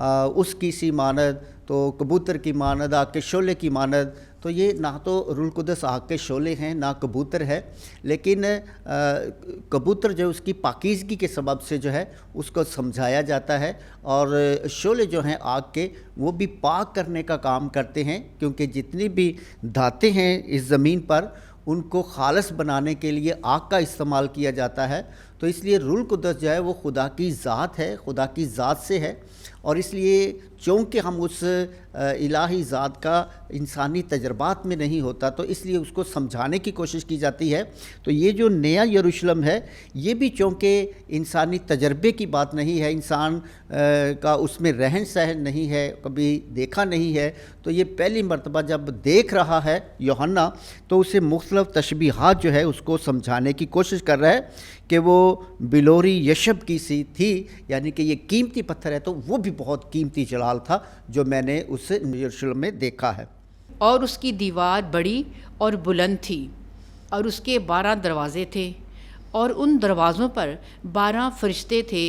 اس کی سی مانند، تو کبوتر کی مانند، آگ کے شعلے کی مانند. تو یہ نہ تو روح القدس آگ کے شعلے ہیں نہ کبوتر ہے، لیکن کبوتر جو اس کی پاکیزگی کے سبب سے جو ہے اس کو سمجھایا جاتا ہے، اور شعلے جو ہیں آگ کے وہ بھی پاک کرنے کا کام کرتے ہیں، کیونکہ جتنی بھی دھاتیں ہیں اس زمین پر ان کو خالص بنانے کے لیے آگ کا استعمال کیا جاتا ہے. تو اس لیے روح القدس جو ہے وہ خدا کی ذات ہے، خدا کی ذات سے ہے، اور اس لیے چونکہ ہم اس الہی ذات کا انسانی تجربات میں نہیں ہوتا، تو اس لیے اس کو سمجھانے کی کوشش کی جاتی ہے. تو یہ جو نیا یروشلم ہے یہ بھی چونکہ انسانی تجربے کی بات نہیں ہے، انسان کا اس میں رہن سہن نہیں ہے، کبھی دیکھا نہیں ہے، تو یہ پہلی مرتبہ جب دیکھ رہا ہے یوحنا تو اسے مختلف تشبیہات جو ہے اس کو سمجھانے کی کوشش کر رہا ہے کہ وہ بلوری یشب کی سی تھی، یعنی کہ یہ قیمتی پتھر ہے، تو وہ بھی بہت قیمتی جلال تھا جو میں نے اس یروشلم میں دیکھا ہے. اور اس کی دیوار بڑی اور بلند تھی، اور اس کے 12 دروازے تھے، اور ان دروازوں پر 12 فرشتے تھے،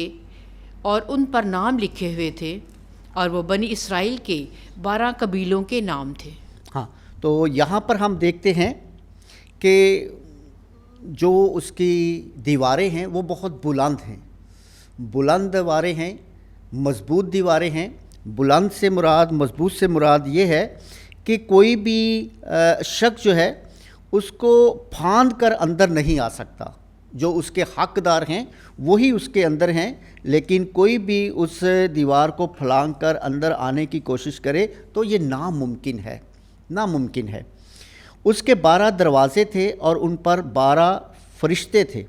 اور ان پر نام لکھے ہوئے تھے، اور وہ بنی اسرائیل کے 12 قبیلوں کے نام تھے. ہاں، تو یہاں پر ہم دیکھتے ہیں کہ جو اس کی دیواریں ہیں وہ بہت بلند ہیں، بلند دیواریں ہیں، مضبوط دیواریں ہیں. بلند سے مراد، مضبوط سے مراد یہ ہے کہ کوئی بھی شخص جو ہے اس کو پھاند کر اندر نہیں آ سکتا. جو اس کے حقدار ہیں وہی اس کے اندر ہیں، لیکن کوئی بھی اس دیوار کو پھلانگ کر اندر آنے کی کوشش کرے تو یہ ناممکن ہے، ناممکن ہے. اس کے 12 دروازے تھے اور ان پر 12 فرشتے تھے.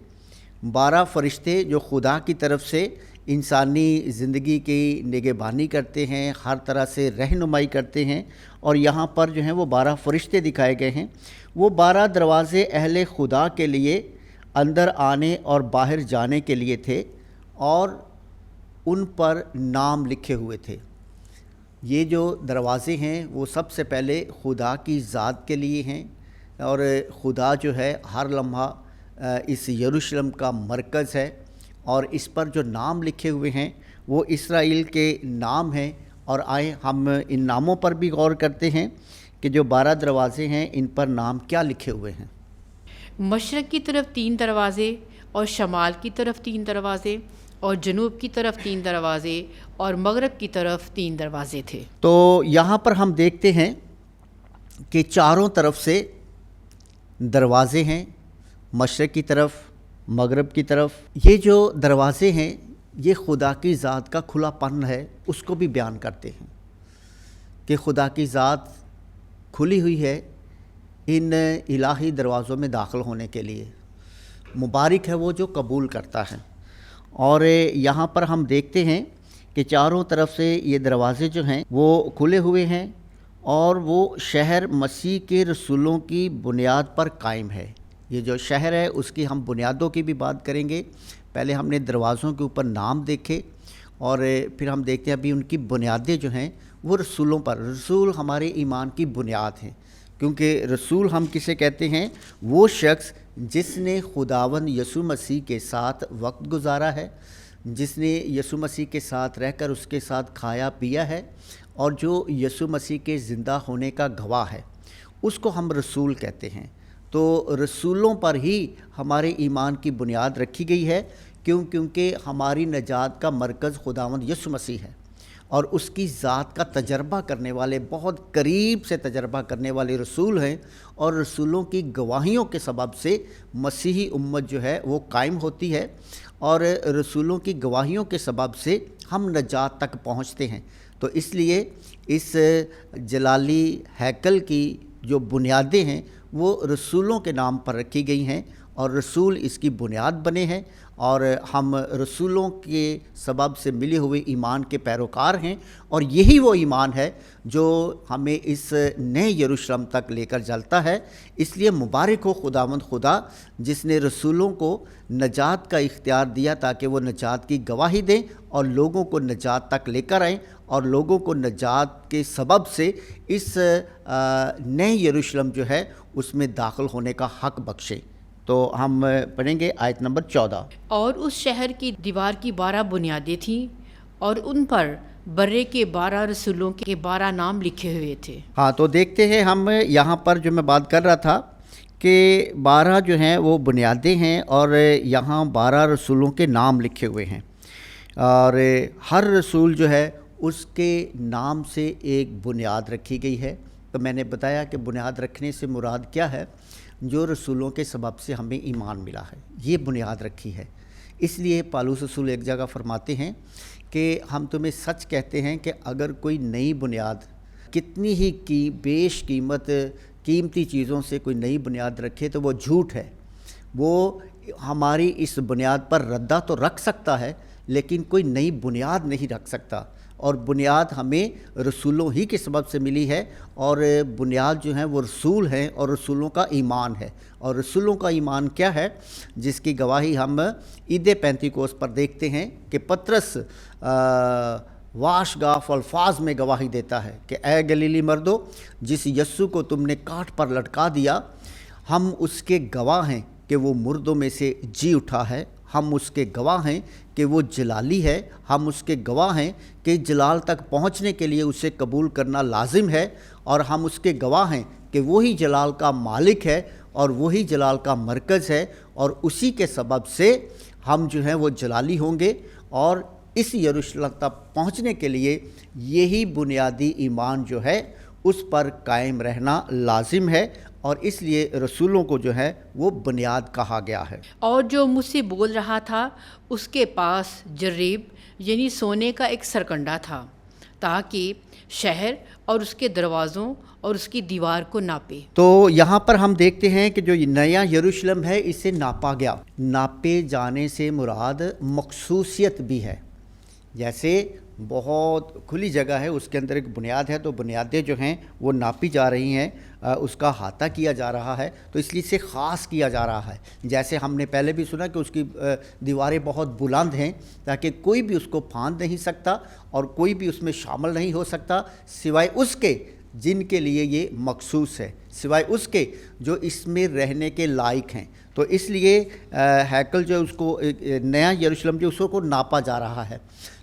12 فرشتے جو خدا کی طرف سے انسانی زندگی کی نگہبانی کرتے ہیں، ہر طرح سے رہنمائی کرتے ہیں، اور یہاں پر جو ہیں وہ 12 فرشتے دکھائے گئے ہیں. وہ 12 دروازے اہل خدا کے لیے اندر آنے اور باہر جانے کے لیے تھے، اور ان پر نام لکھے ہوئے تھے. یہ جو دروازے ہیں وہ سب سے پہلے خدا کی ذات کے لیے ہیں، اور خدا جو ہے ہر لمحہ اس یروشلم کا مرکز ہے، اور اس پر جو نام لکھے ہوئے ہیں وہ اسرائیل کے نام ہیں. اور آئیں ہم ان ناموں پر بھی غور کرتے ہیں کہ جو 12 دروازے ہیں ان پر نام کیا لکھے ہوئے ہیں. مشرق کی طرف 3 دروازے، اور شمال کی طرف 3 دروازے، اور جنوب کی طرف 3 دروازے، اور مغرب کی طرف 3 دروازے تھے. تو یہاں پر ہم دیکھتے ہیں کہ چاروں طرف سے دروازے ہیں، مشرق کی طرف، مغرب کی طرف. یہ جو دروازے ہیں یہ خدا کی ذات کا کھلا پن ہے، اس کو بھی بیان کرتے ہیں کہ خدا کی ذات کھلی ہوئی ہے ان الہی دروازوں میں داخل ہونے کے لیے. مبارک ہے وہ جو قبول کرتا ہے. اور یہاں پر ہم دیکھتے ہیں کہ چاروں طرف سے یہ دروازے جو ہیں وہ کھلے ہوئے ہیں، اور وہ شہر مسیح کے رسولوں کی بنیاد پر قائم ہے. یہ جو شہر ہے اس کی ہم بنیادوں کی بھی بات کریں گے. پہلے ہم نے دروازوں کے اوپر نام دیکھے، اور پھر ہم دیکھتے ہیں ابھی ان کی بنیادیں جو ہیں وہ رسولوں پر. رسول ہمارے ایمان کی بنیاد ہیں، کیونکہ رسول ہم کسے کہتے ہیں؟ وہ شخص جس نے خداوند یسوع مسیح کے ساتھ وقت گزارا ہے، جس نے یسوع مسیح کے ساتھ رہ کر اس کے ساتھ کھایا پیا ہے، اور جو یسوع مسیح کے زندہ ہونے کا گواہ ہے، اس کو ہم رسول کہتے ہیں. تو رسولوں پر ہی ہمارے ایمان کی بنیاد رکھی گئی ہے، کیونکہ ہماری نجات کا مرکز خداوند یسوع مسیح ہے، اور اس کی ذات کا تجربہ کرنے والے، بہت قریب سے تجربہ کرنے والے رسول ہیں. اور رسولوں کی گواہیوں کے سبب سے مسیحی امت جو ہے وہ قائم ہوتی ہے، اور رسولوں کی گواہیوں کے سبب سے ہم نجات تک پہنچتے ہیں. تو اس لیے اس جلالی ہیکل کی جو بنیادیں ہیں وہ رسولوں کے نام پر رکھی گئی ہیں، اور رسول اس کی بنیاد بنے ہیں، اور ہم رسولوں کے سبب سے ملے ہوئے ایمان کے پیروکار ہیں. اور یہی وہ ایمان ہے جو ہمیں اس نئے یروشلم تک لے کر چلتا ہے. اس لیے مبارک ہو خداوند خدا جس نے رسولوں کو نجات کا اختیار دیا تاکہ وہ نجات کی گواہی دیں اور لوگوں کو نجات تک لے کر آئیں، اور لوگوں کو نجات کے سبب سے اس نئے یروشلم جو ہے اس میں داخل ہونے کا حق بخشے. تو ہم پڑھیں گے آیت نمبر 14. اور اس شہر کی دیوار کی 12 بنیادیں تھیں، اور ان پر برے کے 12 رسولوں کے 12 نام لکھے ہوئے تھے۔ ہاں، تو دیکھتے ہیں ہم یہاں پر جو میں بات کر رہا تھا کہ 12 جو ہیں وہ بنیادیں ہیں اور یہاں 12 رسولوں کے نام لکھے ہوئے ہیں، اور ہر رسول جو ہے اس کے نام سے ایک بنیاد رکھی گئی ہے۔ تو میں نے بتایا کہ بنیاد رکھنے سے مراد کیا ہے؟ جو رسولوں کے سبب سے ہمیں ایمان ملا ہے، یہ بنیاد رکھی ہے۔ اس لیے پالوس رسول ایک جگہ فرماتے ہیں کہ ہم تمہیں سچ کہتے ہیں کہ اگر کوئی نئی بنیاد کتنی ہی بیش قیمتی چیزوں سے کوئی نئی بنیاد رکھے تو وہ جھوٹ ہے۔ وہ ہماری اس بنیاد پر ردہ تو رکھ سکتا ہے لیکن کوئی نئی بنیاد نہیں رکھ سکتا، اور بنیاد ہمیں رسولوں ہی کے سبب سے ملی ہے، اور بنیاد جو ہیں وہ رسول ہیں اور رسولوں کا ایمان ہے۔ اور رسولوں کا ایمان کیا ہے؟ جس کی گواہی ہم عید پینتیکوس پر دیکھتے ہیں کہ پطرس واش گاف الفاظ میں گواہی دیتا ہے کہ اے گلیلی مردو، جس یسوع کو تم نے کاٹ پر لٹکا دیا، ہم اس کے گواہ ہیں کہ وہ مردوں میں سے جی اٹھا ہے، ہم اس کے گواہ ہیں کہ وہ جلالی ہے، ہم اس کے گواہ ہیں کہ جلال تک پہنچنے کے لیے اسے قبول کرنا لازم ہے، اور ہم اس کے گواہ ہیں کہ وہی جلال کا مالک ہے اور وہی جلال کا مرکز ہے، اور اسی کے سبب سے ہم جو ہیں وہ جلالی ہوں گے، اور اس یروشلم تک پہنچنے کے لیے یہی بنیادی ایمان جو ہے اس پر قائم رہنا لازم ہے، اور اس لیے رسولوں کو جو ہے وہ بنیاد کہا گیا ہے۔ اور جو مجھ سے بول رہا تھا اس کے پاس جریب یعنی سونے کا ایک سرکنڈا تھا، تاکہ شہر اور اس کے دروازوں اور اس کی دیوار کو ناپے۔ تو یہاں پر ہم دیکھتے ہیں کہ جو نیا یروشلم ہے اسے ناپا گیا۔ ناپے جانے سے مراد مخصوصیت بھی ہے، جیسے بہت کھلی جگہ ہے، اس کے اندر ایک بنیاد ہے، تو بنیادیں جو ہیں وہ ناپی جا رہی ہیں، اس کا احاطہ کیا جا رہا ہے، تو اس لیے اسے خاص کیا جا رہا ہے۔ جیسے ہم نے پہلے بھی سنا کہ اس کی دیواریں بہت بلند ہیں تاکہ کوئی بھی اس کو پھاند نہیں سکتا اور کوئی بھی اس میں شامل نہیں ہو سکتا سوائے اس کے جن کے لیے یہ مخصوص ہے، سوائے اس کے جو اس میں رہنے کے لائق ہیں۔ تو اس لیے ہیکل جو اس کو نیا یروشلم جو اس کو ناپا جا رہا ہے،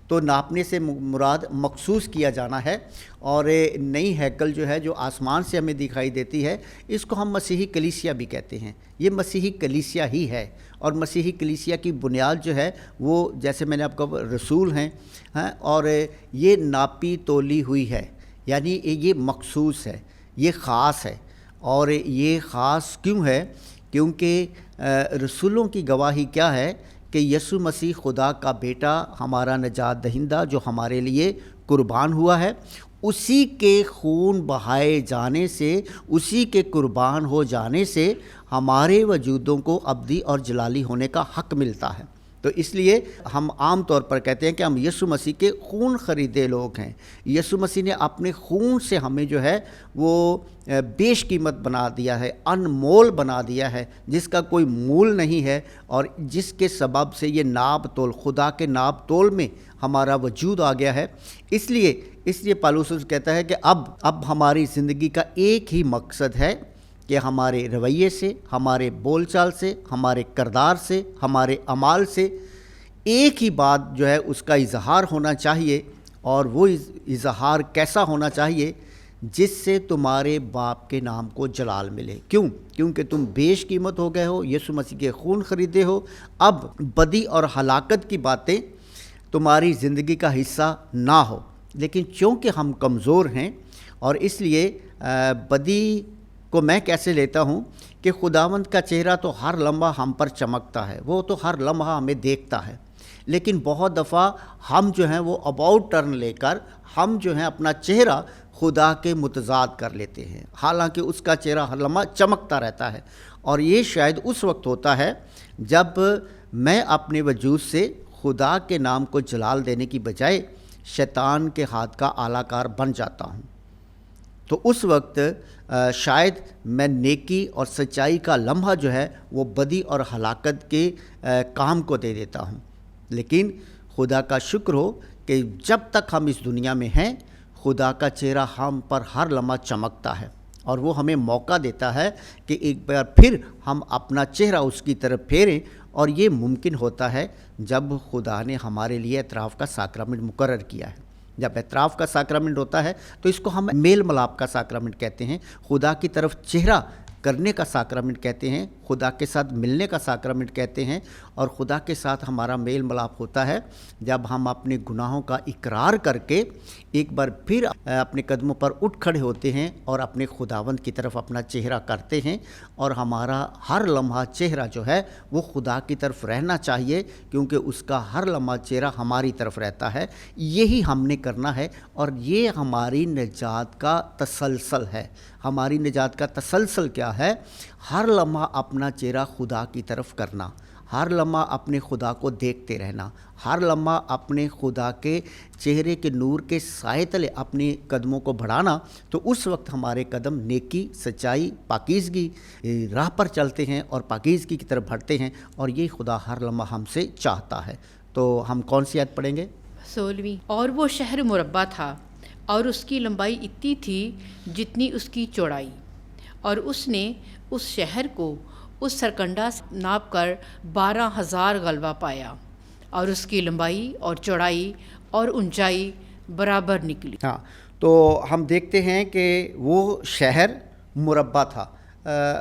تو ناپنے سے مراد مخصوص کیا جانا ہے۔ اور نئی ہیکل جو ہے جو آسمان سے ہمیں دکھائی دیتی ہے، اس کو ہم مسیحی کلیسیا بھی کہتے ہیں۔ یہ مسیحی کلیسیا ہی ہے، اور مسیحی کلیسیا کی بنیاد جو ہے وہ جیسے میں نے آپ کو رسول ہیں، اور یہ ناپی تولی ہوئی ہے، یعنی یہ مخصوص ہے، یہ خاص ہے۔ اور یہ خاص کیوں ہے؟ کیونکہ رسولوں کی گواہی کیا ہے کہ یسوع مسیح خدا کا بیٹا، ہمارا نجات دہندہ جو ہمارے لیے قربان ہوا ہے، اسی کے خون بہائے جانے سے، اسی کے قربان ہو جانے سے ہمارے وجودوں کو ابدی اور جلالی ہونے کا حق ملتا ہے۔ تو اس لیے ہم عام طور پر کہتے ہیں کہ ہم یسوع مسیح کے خون خریدے لوگ ہیں۔ یسوع مسیح نے اپنے خون سے ہمیں جو ہے وہ بیش قیمت بنا دیا ہے، انمول بنا دیا ہے، جس کا کوئی مول نہیں ہے، اور جس کے سبب سے یہ ناب تول، خدا کے ناب تول میں ہمارا وجود آ گیا ہے۔ اس لیے پالوس کہتا ہے کہ اب ہماری زندگی کا ایک ہی مقصد ہے کہ ہمارے رویے سے، ہمارے بول چال سے، ہمارے کردار سے، ہمارے اعمال سے ایک ہی بات جو ہے اس کا اظہار ہونا چاہیے، اور وہ اظہار کیسا ہونا چاہیے؟ جس سے تمہارے باپ کے نام کو جلال ملے۔ کیونکہ تم بیش قیمت ہو گئے ہو، یسوع مسیح کے خون خریدے ہو۔ اب بدی اور ہلاکت کی باتیں تمہاری زندگی کا حصہ نہ ہو، لیکن چونکہ ہم کمزور ہیں، اور اس لیے بدی کو میں کیسے لیتا ہوں کہ خداوند کا چہرہ تو ہر لمحہ ہم پر چمکتا ہے، وہ تو ہر لمحہ ہمیں دیکھتا ہے، لیکن بہت دفعہ ہم جو ہیں وہ اباؤٹ ٹرن لے کر ہم جو ہیں اپنا چہرہ خدا کے متضاد کر لیتے ہیں، حالانکہ اس کا چہرہ ہر لمحہ چمکتا رہتا ہے۔ اور یہ شاید اس وقت ہوتا ہے جب میں اپنے وجود سے خدا کے نام کو جلال دینے کی بجائے شیطان کے ہاتھ کا آلہ کار بن جاتا ہوں، تو اس وقت شاید میں نیکی اور سچائی کا لمحہ جو ہے وہ بدی اور ہلاکت کے کام کو دے دیتا ہوں۔ لیکن خدا کا شکر ہو کہ جب تک ہم اس دنیا میں ہیں، خدا کا چہرہ ہم پر ہر لمحہ چمکتا ہے، اور وہ ہمیں موقع دیتا ہے کہ ایک بار پھر ہم اپنا چہرہ اس کی طرف پھیریں، اور یہ ممکن ہوتا ہے جب خدا نے ہمارے لیے اعتراف کا ساکرامنٹ مقرر کیا ہے۔ جب اعتراف کا ساکرامنٹ ہوتا ہے تو اس کو ہم میل ملاپ کا ساکرامنٹ کہتے ہیں، خدا کی طرف چہرہ کرنے کا ساکرامنٹ کہتے ہیں، خدا کے ساتھ ملنے کا ساکرامنٹ کہتے ہیں، اور خدا کے ساتھ ہمارا میل ملاپ ہوتا ہے جب ہم اپنے گناہوں کا اقرار کر کے ایک بار پھر اپنے قدموں پر اٹھ کھڑے ہوتے ہیں اور اپنے خداوند کی طرف اپنا چہرہ کرتے ہیں، اور ہمارا ہر لمحہ چہرہ جو ہے وہ خدا کی طرف رہنا چاہیے، کیونکہ اس کا ہر لمحہ چہرہ ہماری طرف رہتا ہے۔ یہی ہم نے کرنا ہے، اور یہ ہماری نجات کا تسلسل ہے۔ ہماری نجات کا تسلسل کیا ہے؟ ہر لمحہ اپنا چہرہ خدا کی طرف کرنا، ہر لمحہ اپنے خدا کو دیکھتے رہنا، ہر لمحہ اپنے خدا کے چہرے کے نور کے سائے تلے اپنی قدموں کو بڑھانا، تو اس وقت ہمارے قدم نیکی، سچائی، پاکیزگی راہ پر چلتے ہیں اور پاکیزگی کی طرف بڑھتے ہیں، اور یہ خدا ہر لمحہ ہم سے چاہتا ہے۔ تو ہم کون سی آیت پڑھیں گے؟ 16۔ اور وہ شہر مربع تھا، اور اس کی لمبائی اتنی تھی جتنی اس کی چوڑائی، اور اس نے اس شہر کو اس سرکنڈا سے ناپ کر 12,000 غلبہ پایا، اور اس کی لمبائی اور چوڑائی اور اونچائی برابر نکلی۔ ہاں، تو ہم دیکھتے ہیں کہ وہ شہر مربع تھا۔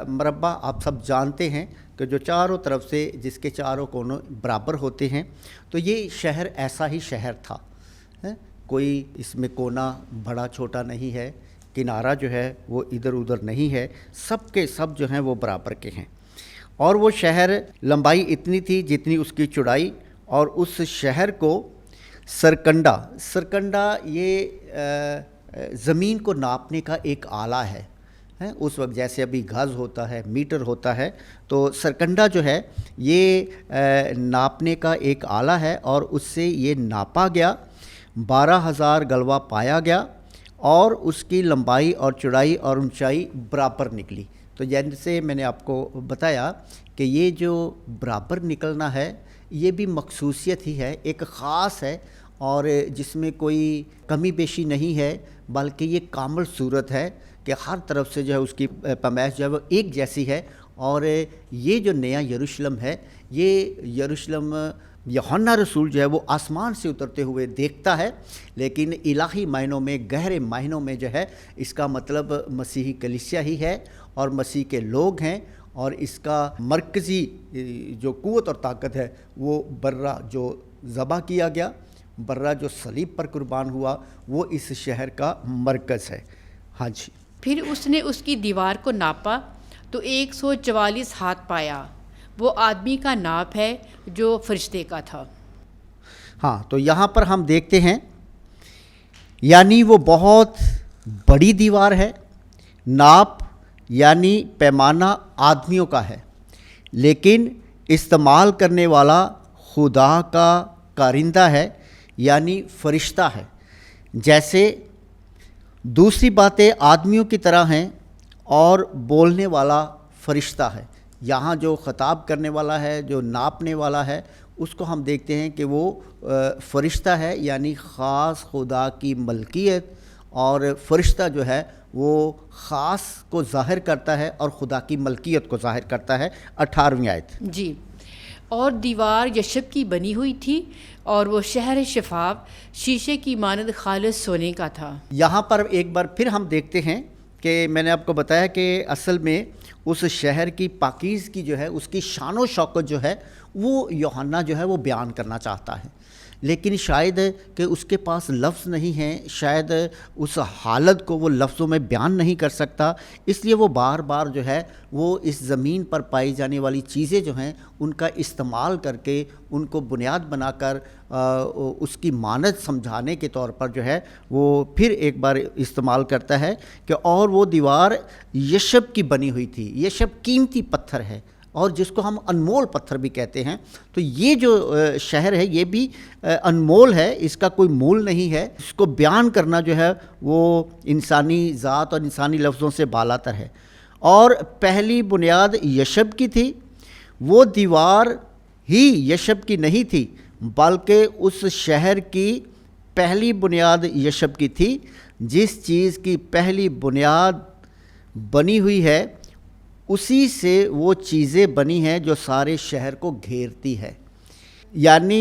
مربع آپ سب جانتے ہیں کہ جو چاروں طرف سے جس کے چاروں کونوں برابر ہوتے ہیں، تو یہ شہر ایسا ہی شہر تھا، کوئی اس میں کونا بڑا چھوٹا نہیں ہے، کنارہ جو ہے وہ ادھر ادھر نہیں ہے، سب کے سب جو ہیں وہ برابر کے ہیں۔ اور وہ شہر لمبائی اتنی تھی جتنی اس کی چوڑائی، اور اس شہر کو سرکنڈا یہ زمین کو ناپنے کا ایک آلہ ہے۔ اس وقت جیسے ابھی گز ہوتا ہے، میٹر ہوتا ہے، تو سرکنڈا جو ہے یہ ناپنے کا ایک آلہ ہے، اور اس سے یہ ناپا گیا، 12,000 غلبہ پایا گیا، اور اس کی لمبائی اور چوڑائی اور اونچائی برابر نکلی۔ تو جیسے میں نے آپ کو بتایا کہ یہ جو برابر نکلنا ہے یہ بھی مخصوصیت ہی ہے، ایک خاص ہے، اور جس میں کوئی کمی بیشی نہیں ہے، بلکہ یہ کامل صورت ہے کہ ہر طرف سے جو ہے اس کی پیمائش جو ہے وہ ایک جیسی ہے۔ اور یہ جو نیا یروشلم ہے، یہ یروشلم یوحنا رسول جو ہے وہ آسمان سے اترتے ہوئے دیکھتا ہے، لیکن الہی معنوں میں، گہرے معنوں میں جو ہے اس کا مطلب مسیحی کلیسیا ہی ہے، اور مسیح کے لوگ ہیں، اور اس کا مرکزی جو قوت اور طاقت ہے وہ برہ جو ذبح کیا گیا، برہ جو صلیب پر قربان ہوا، وہ اس شہر کا مرکز ہے۔ ہاں جی۔ پھر اس نے اس کی دیوار کو ناپا تو 144 ہاتھ پایا، وہ آدمی کا ناپ ہے جو فرشتے کا تھا۔ ہاں، تو یہاں پر ہم دیکھتے ہیں یعنی وہ بہت بڑی دیوار ہے، ناپ یعنی پیمانہ آدمیوں کا ہے، لیکن استعمال کرنے والا خدا کا کارندہ ہے، یعنی فرشتہ ہے۔ جیسے دوسری باتیں آدمیوں کی طرح ہیں اور بولنے والا فرشتہ ہے، یہاں جو خطاب کرنے والا ہے، جو ناپنے والا ہے، اس کو ہم دیکھتے ہیں کہ وہ فرشتہ ہے، یعنی خاص خدا کی ملکیت، اور فرشتہ جو ہے وہ خاص کو ظاہر کرتا ہے اور خدا کی ملکیت کو ظاہر کرتا ہے۔ 18ویں آیت۔ جی۔ اور دیوار یشب کی بنی ہوئی تھی، اور وہ شہر شفاف شیشے کی مانند خالص سونے کا تھا۔ یہاں پر ایک بار پھر ہم دیکھتے ہیں کہ میں نے آپ کو بتایا کہ اصل میں اس شہر کی پاکیزگی جو ہے، اس کی شان و شوکت جو ہے، وہ یوحنا جو ہے وہ بیان کرنا چاہتا ہے، لیکن شاید کہ اس کے پاس لفظ نہیں ہیں، شاید اس حالت کو وہ لفظوں میں بیان نہیں کر سکتا، اس لیے وہ بار بار جو ہے وہ اس زمین پر پائی جانے والی چیزیں جو ہیں ان کا استعمال کر کے، ان کو بنیاد بنا کر اس کی مانند سمجھانے کے طور پر جو ہے وہ پھر ایک بار استعمال کرتا ہے کہ اور وہ دیوار یشب کی بنی ہوئی تھی۔ یشب قیمتی پتھر ہے، اور جس کو ہم انمول پتھر بھی کہتے ہیں، تو یہ جو شہر ہے یہ بھی انمول ہے، اس کا کوئی مول نہیں ہے، اس کو بیان کرنا جو ہے وہ انسانی ذات اور انسانی لفظوں سے بالاتر ہے۔ اور پہلی بنیاد یشب کی تھی، وہ دیوار ہی یشب کی نہیں تھی، بلکہ اس شہر کی پہلی بنیاد یشب کی تھی۔ جس چیز کی پہلی بنیاد بنی ہوئی ہے اسی سے وہ چیزیں بنی ہیں جو سارے شہر کو گھیرتی ہے، یعنی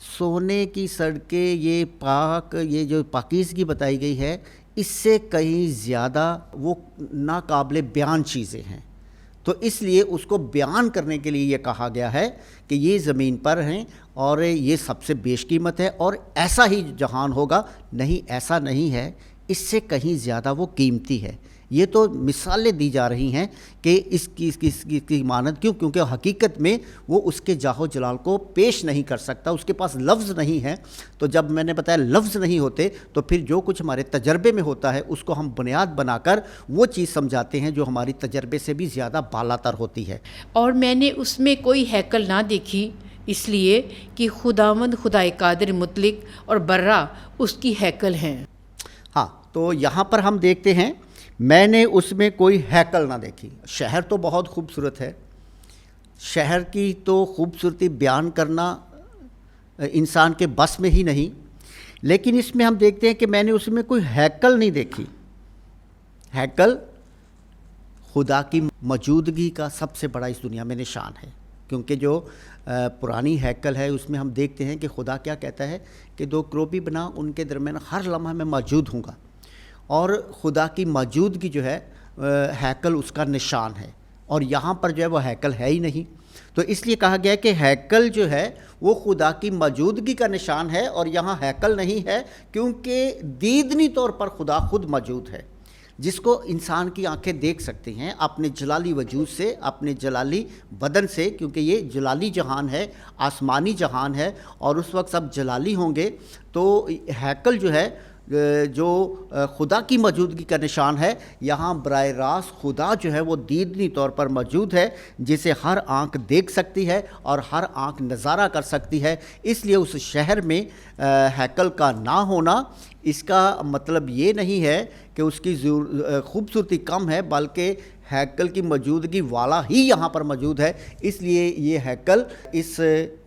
سونے کی سڑکیں، یہ جو پاکیزگی بتائی گئی ہے، اس سے کہیں زیادہ وہ ناقابل بیان چیزیں ہیں. تو اس لیے اس کو بیان کرنے کے لیے یہ کہا گیا ہے کہ یہ زمین پر ہیں اور یہ سب سے بیش قیمت ہے، اور ایسا ہی جہان ہوگا. نہیں، ایسا نہیں ہے، اس سے کہیں زیادہ وہ قیمتی ہے. یہ تو مثالیں دی جا رہی ہیں کہ اس کی مانند کیوں، کیونکہ حقیقت میں وہ اس کے جاہ و جلال کو پیش نہیں کر سکتا، اس کے پاس لفظ نہیں ہے. تو جب میں نے بتایا لفظ نہیں ہوتے تو پھر جو کچھ ہمارے تجربے میں ہوتا ہے اس کو ہم بنیاد بنا کر وہ چیز سمجھاتے ہیں جو ہماری تجربے سے بھی زیادہ بالا تر ہوتی ہے. اور میں نے اس میں کوئی ہیکل نہ دیکھی، اس لیے کہ خداوند خدائے قادر مطلق اور برہ اس کی ہیکل ہیں. ہاں، تو یہاں پر ہم دیکھتے ہیں میں نے اس میں کوئی ہیکل نہ دیکھی. شہر تو بہت خوبصورت ہے، شہر کی تو خوبصورتی بیان کرنا انسان کے بس میں ہی نہیں، لیکن اس میں ہم دیکھتے ہیں کہ میں نے اس میں کوئی ہیکل نہیں دیکھی. ہیکل خدا کی موجودگی کا سب سے بڑا اس دنیا میں نشان ہے، کیونکہ جو پرانی ہیکل ہے اس میں ہم دیکھتے ہیں کہ خدا کیا کہتا ہے کہ 2 کروبی بنا، ان کے درمیان ہر لمحہ میں موجود ہوں گا. اور خدا کی موجودگی جو ہے ہیکل اس کا نشان ہے، اور یہاں پر جو ہے وہ ہیکل ہے ہی نہیں. تو اس لیے کہا گیا کہ ہیکل جو ہے وہ خدا کی موجودگی کا نشان ہے، اور یہاں ہیکل نہیں ہے کیونکہ دیدنی طور پر خدا خود موجود ہے، جس کو انسان کی آنکھیں دیکھ سکتی ہیں اپنے جلالی وجود سے، اپنے جلالی بدن سے، کیونکہ یہ جلالی جہان ہے، آسمانی جہان ہے، اور اس وقت سب جلالی ہوں گے. تو ہیکل جو ہے جو خدا کی موجودگی کا نشان ہے، یہاں براہ راست خدا جو ہے وہ دیدنی طور پر موجود ہے، جسے ہر آنکھ دیکھ سکتی ہے اور ہر آنکھ نظارہ کر سکتی ہے. اس لیے اس شہر میں ہیکل کا نہ ہونا اس کا مطلب یہ نہیں ہے کہ اس کی خوبصورتی کم ہے، بلکہ ہیکل کی موجودگی والا ہی یہاں پر موجود ہے. اس لیے یہ ہیکل اس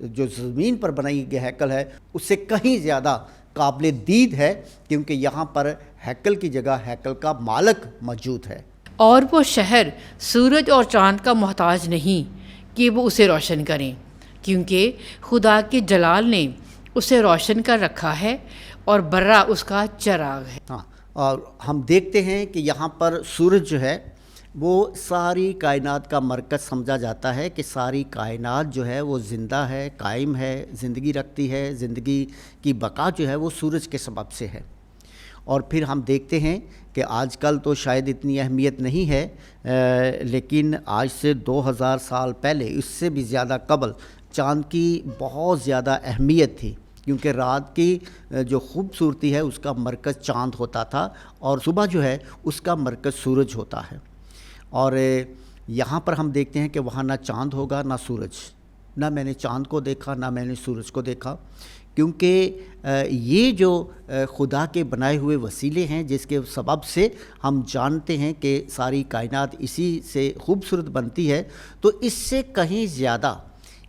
جو زمین پر بنائی گئی ہیکل ہے اس سے کہیں زیادہ قابل دید ہے، کیونکہ یہاں پر ہیکل کی جگہ ہیکل کا مالک موجود ہے. اور وہ شہر سورج اور چاند کا محتاج نہیں کہ وہ اسے روشن کریں، کیونکہ خدا کے جلال نے اسے روشن کر رکھا ہے اور برہ اس کا چراغ ہے. ہاں، اور ہم دیکھتے ہیں کہ یہاں پر سورج جو ہے وہ ساری کائنات کا مرکز سمجھا جاتا ہے، کہ ساری کائنات جو ہے وہ زندہ ہے، قائم ہے، زندگی رکھتی ہے، زندگی کی بقا جو ہے وہ سورج کے سبب سے ہے. اور پھر ہم دیکھتے ہیں کہ آج کل تو شاید اتنی اہمیت نہیں ہے، لیکن آج سے 2000 سال پہلے، اس سے بھی زیادہ قبل، چاند کی بہت زیادہ اہمیت تھی، کیونکہ رات کی جو خوبصورتی ہے اس کا مرکز چاند ہوتا تھا، اور صبح جو ہے اس کا مرکز سورج ہوتا ہے. اور یہاں پر ہم دیکھتے ہیں کہ وہاں نہ چاند ہوگا نہ سورج. نہ میں نے چاند کو دیکھا نہ میں نے سورج کو دیکھا، کیونکہ یہ جو خدا کے بنائے ہوئے وسیلے ہیں جس کے سبب سے ہم جانتے ہیں کہ ساری کائنات اسی سے خوبصورت بنتی ہے. تو اس سے کہیں زیادہ،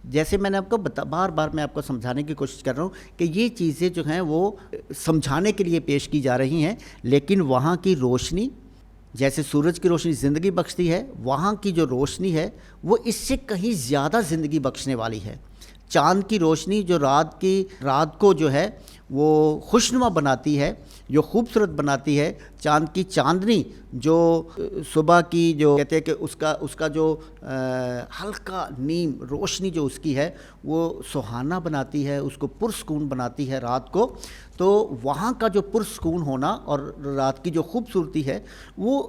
جیسے میں نے آپ کو بار بار میں آپ کو سمجھانے کی کوشش کر رہا ہوں کہ یہ چیزیں جو ہیں وہ سمجھانے کے لیے پیش کی جا رہی ہیں، لیکن وہاں کی روشنی، جیسے سورج کی روشنی زندگی بخشتی ہے، وہاں کی جو روشنی ہے وہ اس سے کہیں زیادہ زندگی بخشنے والی ہے. چاند کی روشنی جو رات کو جو ہے وہ خوشنما بناتی ہے، جو خوبصورت بناتی ہے، چاند کی چاندنی جو صبح کی جو کہتے ہیں کہ اس کا جو ہلکا نیم روشنی جو اس کی ہے وہ سہانا بناتی ہے، اس کو پرسکون بناتی ہے رات کو. تو وہاں کا جو پرسکون ہونا اور رات کی جو خوبصورتی ہے وہ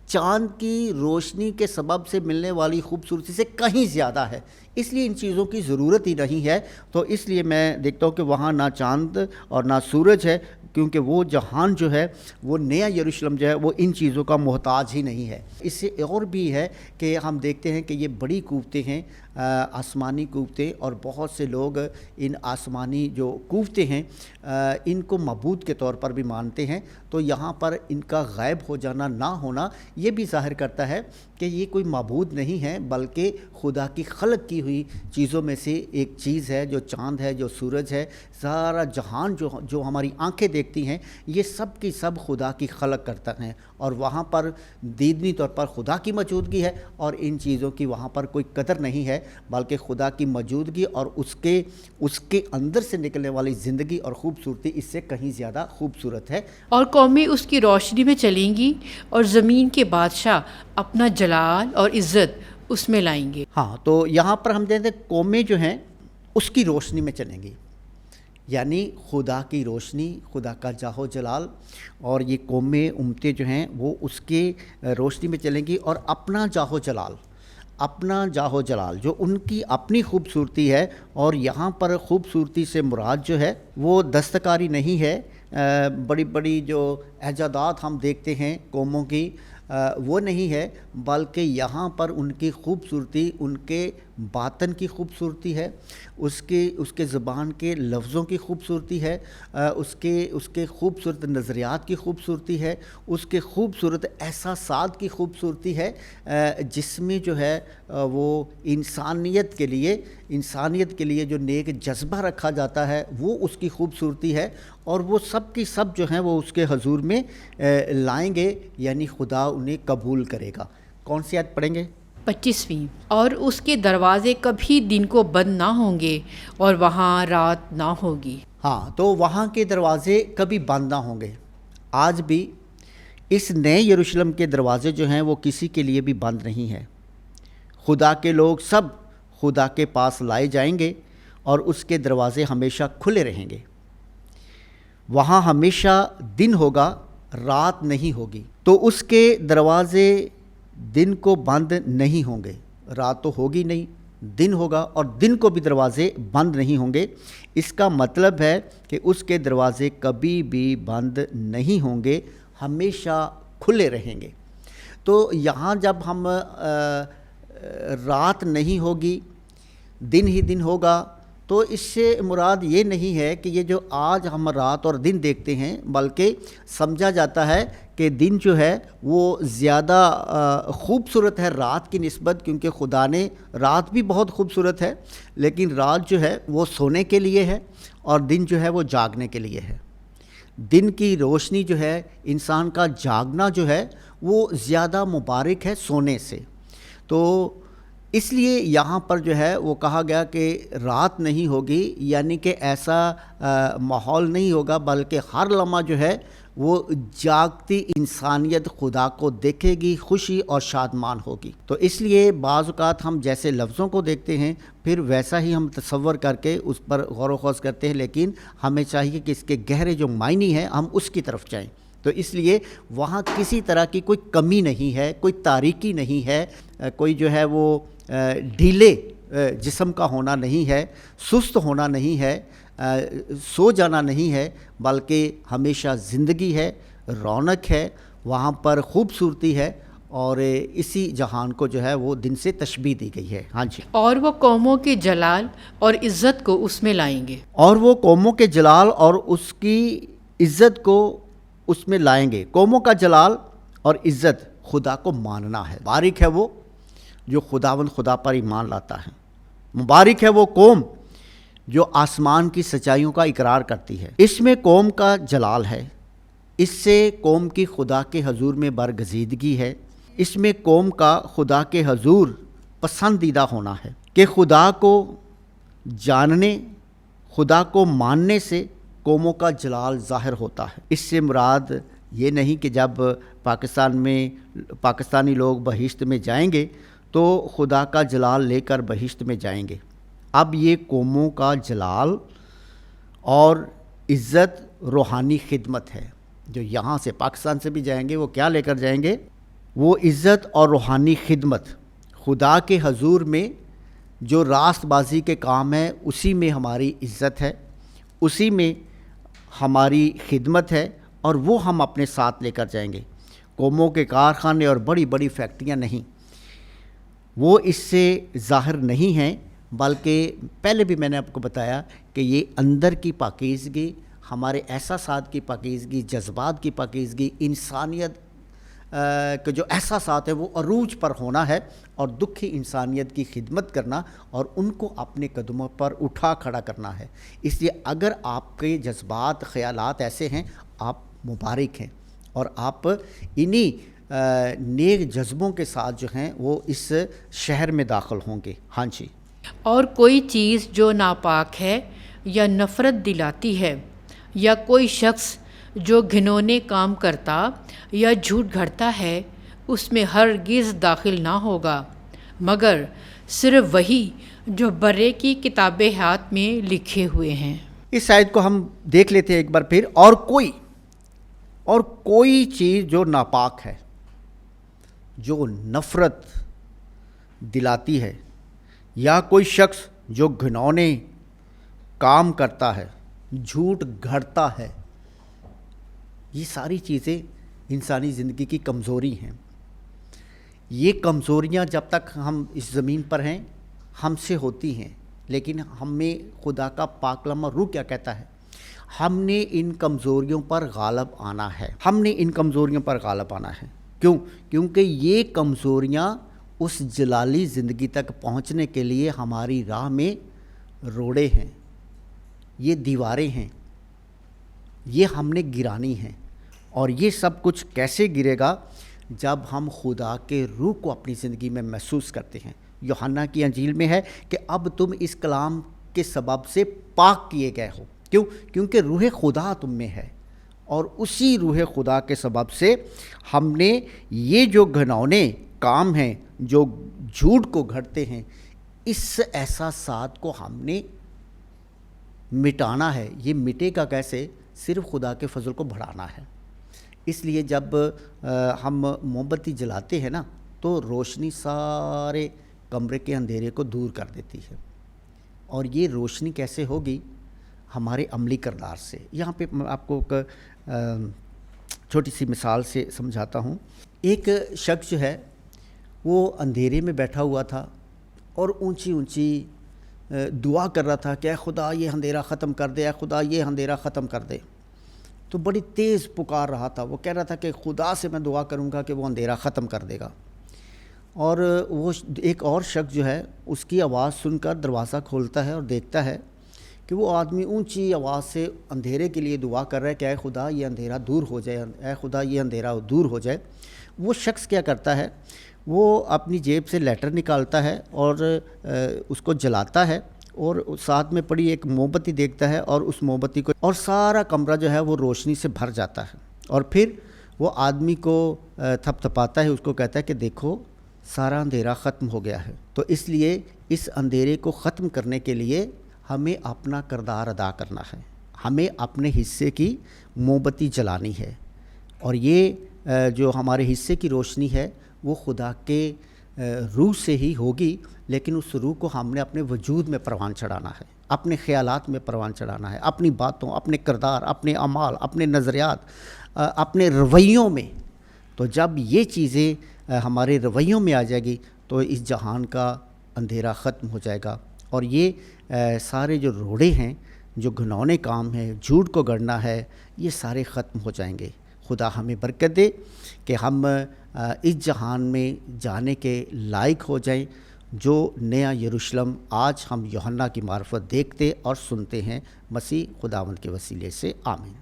چاند کی روشنی کے سبب سے ملنے والی خوبصورتی سے کہیں زیادہ ہے. اس لیے ان چیزوں کی ضرورت ہی نہیں ہے. تو اس لیے میں دیکھتا ہوں کہ وہاں نہ چاند اور نہ سورج ہے، کیونکہ وہ جہان جو ہے وہ نیا یروشلم جو ہے وہ ان چیزوں کا محتاج ہی نہیں ہے. اس سے اور بھی ہے کہ ہم دیکھتے ہیں کہ یہ بڑی قوتیں ہیں، آسمانی قوتیں، اور بہت سے لوگ ان آسمانی جو قوتیں ہیں ان کو معبود کے طور پر بھی مانتے ہیں. تو یہاں پر ان کا غائب ہو جانا نہ ہونا یہ بھی ظاہر کرتا ہے کہ یہ کوئی معبود نہیں ہے، بلکہ خدا کی خلق کی ہوئی چیزوں میں سے ایک چیز ہے، جو چاند ہے، جو سورج ہے. سارا جہان جو ہماری آنکھیں دیکھتی ہیں یہ سب کی سب خدا کی خلق کرتا ہے، اور وہاں پر دیدنی طور پر خدا کی موجودگی ہے، اور ان چیزوں کی وہاں پر کوئی قدر نہیں ہے. بلکہ خدا کی موجودگی اور اس کے اندر سے نکلنے والی زندگی اور خوبصورتی اس سے کہیں زیادہ خوبصورت ہے. اور قومیں اس کی روشنی میں چلیں گی اور زمین کے بادشاہ اپنا جلال اور عزت اس میں لائیں گے. ہاں، تو یہاں پر ہم دیکھتے ہیں قومیں جو ہیں اس کی روشنی میں چلیں گی، یعنی خدا کی روشنی، خدا کا جاہ و جلال، اور یہ قومیں امتیں جو ہیں وہ اس کے روشنی میں چلیں گی اور اپنا جاہ و جلال جو ان کی اپنی خوبصورتی ہے. اور یہاں پر خوبصورتی سے مراد جو ہے وہ دستکاری نہیں ہے، بڑی بڑی جو ایجادات ہم دیکھتے ہیں قوموں کی وہ نہیں ہے، بلکہ یہاں پر ان کی خوبصورتی ان کے باطن کی خوبصورتی ہے، اس کے زبان کے لفظوں کی خوبصورتی ہے، اس کے خوبصورت نظریات کی خوبصورتی ہے، اس کے خوبصورت احساسات کی خوبصورتی ہے، جس میں جو ہے وہ انسانیت کے لیے جو نیک جذبہ رکھا جاتا ہے وہ اس کی خوبصورتی ہے. اور وہ سب کی سب جو ہیں وہ اس کے حضور میں لائیں گے، یعنی خدا انہیں قبول کرے گا. کون سی آیت پڑھیں گے؟ 25ویں. اور اس کے دروازے کبھی دن کو بند نہ ہوں گے اور وہاں رات نہ ہوگی. ہاں، تو وہاں کے دروازے کبھی بند نہ ہوں گے. آج بھی اس نئے یروشلم کے دروازے جو ہیں وہ کسی کے لیے بھی بند نہیں ہیں. خدا کے لوگ سب خدا کے پاس لائے جائیں گے اور اس کے دروازے ہمیشہ کھلے رہیں گے. وہاں ہمیشہ دن ہوگا، رات نہیں ہوگی. تو اس کے دروازے دن کو بند نہیں ہوں گے، رات تو ہوگی نہیں، دن ہوگا، اور دن کو بھی دروازے بند نہیں ہوں گے. اس کا مطلب ہے کہ اس کے دروازے کبھی بھی بند نہیں ہوں گے، ہمیشہ کھلے رہیں گے. تو یہاں جب ہم رات نہیں ہوگی دن ہی دن ہوگا، تو اس سے مراد یہ نہیں ہے کہ یہ جو آج ہم رات اور دن دیکھتے ہیں، بلکہ سمجھا جاتا ہے کہ دن جو ہے وہ زیادہ خوبصورت ہے رات کی نسبت، کیونکہ خدا نے رات بھی بہت خوبصورت ہے، لیکن رات جو ہے وہ سونے کے لیے ہے اور دن جو ہے وہ جاگنے کے لیے ہے. دن کی روشنی جو ہے، انسان کا جاگنا جو ہے وہ زیادہ مبارک ہے سونے سے. تو اس لیے یہاں پر جو ہے وہ کہا گیا کہ رات نہیں ہوگی، یعنی کہ ایسا ماحول نہیں ہوگا، بلکہ ہر لمحہ جو ہے وہ جاگتی انسانیت خدا کو دیکھے گی، خوشی اور شادمان ہوگی. تو اس لیے بعض اوقات ہم جیسے لفظوں کو دیکھتے ہیں پھر ویسا ہی ہم تصور کر کے اس پر غور و خوض کرتے ہیں، لیکن ہمیں چاہیے کہ اس کے گہرے جو معنی ہیں ہم اس کی طرف جائیں. تو اس لیے وہاں کسی طرح کی کوئی کمی نہیں ہے، کوئی تاریکی نہیں ہے، کوئی جو ہے وہ ڈھیلے جسم کا ہونا نہیں ہے، سست ہونا نہیں ہے، سو جانا نہیں ہے، بلکہ ہمیشہ زندگی ہے، رونق ہے، وہاں پر خوبصورتی ہے. اور اسی جہان کو جو ہے وہ دن سے تشبیہ دی گئی ہے. ہاں جی. اور وہ قوموں کے جلال اور عزت کو اس میں لائیں گے. اور وہ قوموں کے جلال اور اس کی عزت کو اس میں لائیں گے. قوموں کا جلال اور عزت خدا کو ماننا ہے. مبارک ہے وہ جو خدا پر ایمان لاتا ہے. مبارک ہے وہ قوم جو آسمان کی سچائیوں کا اقرار کرتی ہے. اس میں قوم کا جلال ہے، اس سے قوم کی خدا کے حضور میں برگزیدگی ہے. اس میں قوم کا خدا کے حضور پسندیدہ ہونا ہے کہ خدا کو جاننے، خدا کو ماننے سے قوموں کا جلال ظاہر ہوتا ہے. اس سے مراد یہ نہیں کہ جب پاکستانی لوگ بہشت میں جائیں گے تو خدا کا جلال لے کر بہشت میں جائیں گے. اب یہ قوموں کا جلال اور عزت روحانی خدمت ہے. جو یہاں سے پاکستان سے بھی جائیں گے وہ کیا لے کر جائیں گے؟ وہ عزت اور روحانی خدمت. خدا کے حضور میں جو راست بازی کے کام ہیں اسی میں ہماری عزت ہے، اسی میں ہماری خدمت ہے، اور وہ ہم اپنے ساتھ لے کر جائیں گے. قوموں کے کارخانے اور بڑی بڑی فیکٹریاں نہیں، وہ اس سے ظاہر نہیں ہیں، بلکہ پہلے بھی میں نے آپ کو بتایا کہ یہ اندر کی پاکیزگی، ہمارے احساسات کی پاکیزگی، جذبات کی پاکیزگی، انسانیت کے جو احساسات ہیں وہ عروج پر ہونا ہے، اور دکھی انسانیت کی خدمت کرنا اور ان کو اپنے قدموں پر اٹھا کھڑا کرنا ہے. اس لیے اگر آپ کے جذبات، خیالات ایسے ہیں، آپ مبارک ہیں، اور آپ انہی نیک جذبوں کے ساتھ جو ہیں وہ اس شہر میں داخل ہوں گے. ہاں جی. اور کوئی چیز جو ناپاک ہے یا نفرت دلاتی ہے، یا کوئی شخص جو گھنونے کام کرتا یا جھوٹ گھڑتا ہے، اس میں ہرگز داخل نہ ہوگا، مگر صرف وہی جو برے کی کتاب حیات میں لکھے ہوئے ہیں۔ اس آیت کو ہم دیکھ لیتے ہیں ایک بار پھر۔ اور کوئی چیز جو ناپاک ہے، جو نفرت دلاتی ہے، یا کوئی شخص جو گھنونے کام کرتا ہے، جھوٹ گھڑتا ہے، یہ ساری چیزیں انسانی زندگی کی کمزوری ہیں۔ یہ کمزوریاں جب تک ہم اس زمین پر ہیں ہم سے ہوتی ہیں، لیکن ہمیں خدا کا پاکلامہ روح کیا کہتا ہے؟ ہم نے ان کمزوریوں پر غالب آنا ہے۔ کیوں؟ کیونکہ یہ کمزوریاں اس جلالی زندگی تک پہنچنے کے لیے ہماری راہ میں روڑے ہیں، یہ دیواریں ہیں، یہ ہم نے گرانی ہیں۔ اور یہ سب کچھ کیسے گرے گا؟ جب ہم خدا کے روح کو اپنی زندگی میں محسوس کرتے ہیں۔ یوحنا کی انجیل میں ہے کہ اب تم اس کلام کے سبب سے پاک کیے گئے ہو۔ کیوں؟ کیونکہ روح خدا تم میں ہے، اور اسی روح خدا کے سبب سے ہم نے یہ جو گھنونے کام ہیں، جو جھوٹ کو گھڑتے ہیں، اس احساسات کو ہم نے مٹانا ہے۔ یہ مٹے گا کیسے؟ صرف خدا کے فضل کو بڑھانا ہے۔ اس لیے جب ہم موم بتی جلاتے ہیں نا، تو روشنی سارے کمرے کے اندھیرے کو دور کر دیتی ہے۔ اور یہ روشنی کیسے ہوگی؟ ہمارے عملی کردار سے۔ یہاں پہ میں آپ کو ایک چھوٹی سی مثال سے سمجھاتا ہوں۔ ایک شخص جو ہے وہ اندھیرے میں بیٹھا ہوا تھا اور اونچی اونچی دعا کر رہا تھا کہ اے خدا یہ اندھیرا ختم کر دے، اے خدا یہ اندھیرا ختم کر دے۔ تو بڑی تیز پکار رہا تھا، وہ کہہ رہا تھا کہ خدا سے میں دعا کروں گا کہ وہ اندھیرا ختم کر دے گا۔ اور وہ ایک اور شخص جو ہے اس کی آواز سن کر دروازہ کھولتا ہے اور دیکھتا ہے کہ وہ آدمی اونچی آواز سے اندھیرے کے لیے دعا کر رہا ہے کہ اے خدا یہ اندھیرا دور ہو جائے، اے خدا یہ اندھیرا دور ہو جائے۔ وہ شخص کیا کرتا ہے؟ وہ اپنی جیب سے لیٹر نکالتا ہے اور اس کو جلاتا ہے، اور ساتھ میں پڑی ایک موم بتی دیکھتا ہے، اور اس موم بتی کو، اور سارا کمرہ جو ہے وہ روشنی سے بھر جاتا ہے۔ اور پھر وہ آدمی کو تھپ تھپاتا ہے، اس کو کہتا ہے کہ دیکھو سارا اندھیرا ختم ہو گیا ہے۔ تو اس لیے اس اندھیرے کو ختم کرنے کے لیے ہمیں اپنا کردار ادا کرنا ہے، ہمیں اپنے حصے کی موم بتی جلانی ہے۔ اور یہ جو ہمارے حصے کی روشنی ہے وہ خدا کے روح سے ہی ہوگی، لیکن اس روح کو ہم نے اپنے وجود میں پروان چڑھانا ہے، اپنے خیالات میں پروان چڑھانا ہے، اپنی باتوں، اپنے کردار، اپنے اعمال، اپنے نظریات، اپنے رویوں میں۔ تو جب یہ چیزیں ہمارے رویوں میں آ جائے گی تو اس جہان کا اندھیرا ختم ہو جائے گا، اور یہ سارے جو روڑے ہیں، جو گھنونے کام ہیں، جھوٹ کو گڑنا ہے، یہ سارے ختم ہو جائیں گے۔ خدا ہمیں برکت دے کہ ہم اس جہان میں جانے کے لائق ہو جائیں، جو نیا یروشلم آج ہم یوحنا کی معرفت دیکھتے اور سنتے ہیں۔ مسیح خداوند کے وسیلے سے آمین۔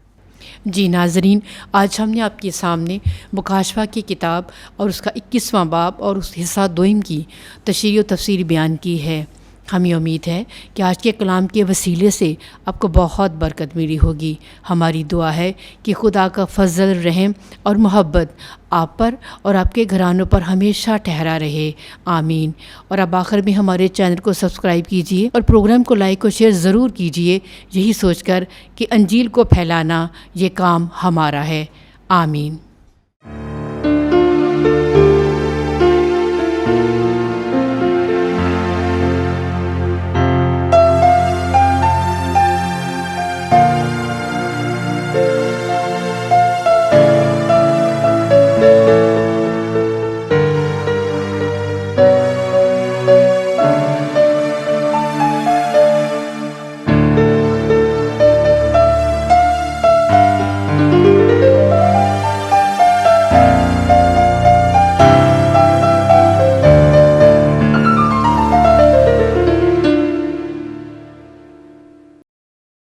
جی ناظرین، آج ہم نے آپ کے سامنے مکاشفہ کی کتاب اور اس کا 21واں باب اور اس حصہ دوئم کی تشریح و تفسیر بیان کی ہے۔ ہمیں امید ہے کہ آج کے کلام کے وسیلے سے آپ کو بہت برکت ملی ہوگی۔ ہماری دعا ہے کہ خدا کا فضل، رحم اور محبت آپ پر اور آپ کے گھرانوں پر ہمیشہ ٹھہرا رہے، آمین۔ اور اب آخر میں ہمارے چینل کو سبسکرائب کیجیے اور پروگرام کو لائک اور شیئر ضرور کیجیے، یہی سوچ کر کہ انجیل کو پھیلانا یہ کام ہمارا ہے، آمین۔